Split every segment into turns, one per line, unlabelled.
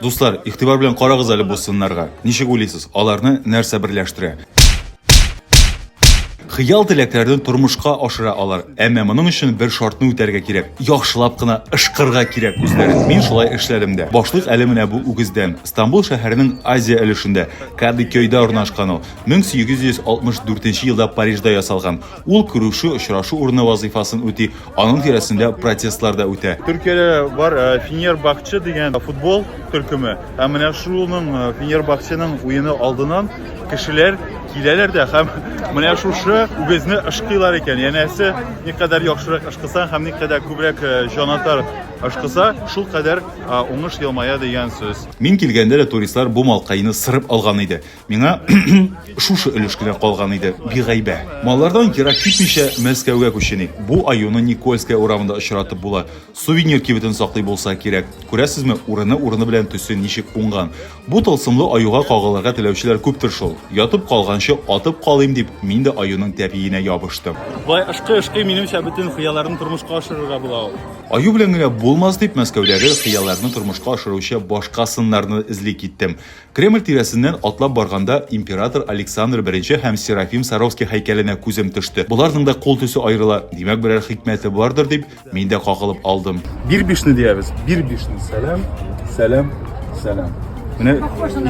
Дуслар, игътибар белән карагыз әле бу сыннарга. Ничек уйлыйсыз, аларны нәрсә берләштерә? Хыял теләкләрен тормышка ашыра алар. Әмма моның өчен бер шартны үтәргә кирәк. Яхшылап кына ышкырга кирәк үзләрен. Мин шулай эшләдем дә. Башлык әле менә бу үгездән. Стамбул шәһәренең Азия өлешендә, Кадыкөйдә урнашкан ул. 1864 елда Парижда ясалган. Ул күрүшү, очрашу урыны вазифасын үти. Аның тирәсендә протестлар да үтә.
Türkiye'de var Fenerbahçe diyen futbol türkümü. Hem şunun Fenerbahçe'nin oyunu aldığından kişiler kileler de hem менә шушы үгезне ышкыйлар икән. Янәсе, ни кадәр яхшырак ышкыса, һәм ни кадәр күбрәк җанатар ышкыса, шул кадәр уңыш елмая дигән сүз.
Мин килгәндә дә туристлар бу малкайны сырып алган иде. Миңа шушы өлеш кенә калган иде. Бигайбә. Маллардан кирәк китмичә Мәскәүгә күченик. Бу айоны Никольская урамында очратып була. Сувенир кибетен саклый булса кирәк. Күрәсезме, урыны белән төсе ничек уңган. Бу тылсымлы аюга кагаларга теләүчеләр күптер шул. Ятып калганчы атып калыйм дип мин дә аюның тәпиенә ябыштым.
Бай ышкы минемчә бөтен хыялларын тормышка ашырырга була ул.
Аю белән генә булмас дип Мәскәүдәге хыялларны тормышка ашыручы башка сыннарны эзли киттем. Кремль тирәсеннән атлап барганда император Александр I һәм Серафим Саровский һәйкәленә күзем төште. Буларның да кул төсе аерыла. Димәк, берәр хикмәте бардыр дип мин дә кагылып алдым.
Bir bişni диябез. Bir bişni. Сәлам. Менә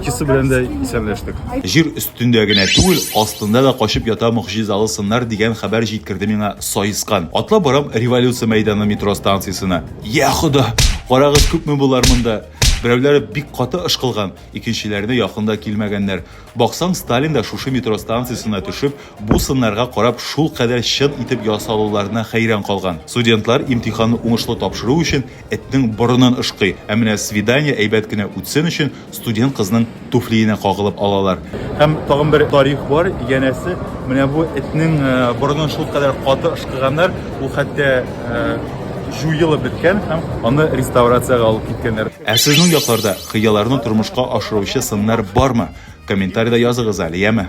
икесе белән дә исәнләштек.
Җир өстендә генә түгел, астында да качып ята мөгъҗизалы сыннар дигән хәбәр җиткерде миңа Саискан. Атлап барам Революция мәйданы метро станциясына. Я худа, карагыз күпме булар монда. Берәүләре бик каты ышкылган, икенчеләренә якында килмәгәннәр. Баксаң, Сталин да шушы метро станциясына төшеп, бу сыннарга карап шул кадәр чын итеп ясалуларына хәйран калган. Студентлар имтиханны уңышлы тапшыру өчен этнең борынын ышкый, ә менә свидание әйбәт кенә үтсен өчен студент кызның туфлиенә кагылып алалар.
Һәм тагын бер тарих бар, янәсе, менә бу этнең борынын шул кадәр каты ышкыганнар, ул хәтта жуелып беткән һәм аны реставрациягә алып киткәннәр.
Ә сезнең якларда хыялларны тормышка ашыручы сыннар бармы? Комментарийда языгыз әле, яме?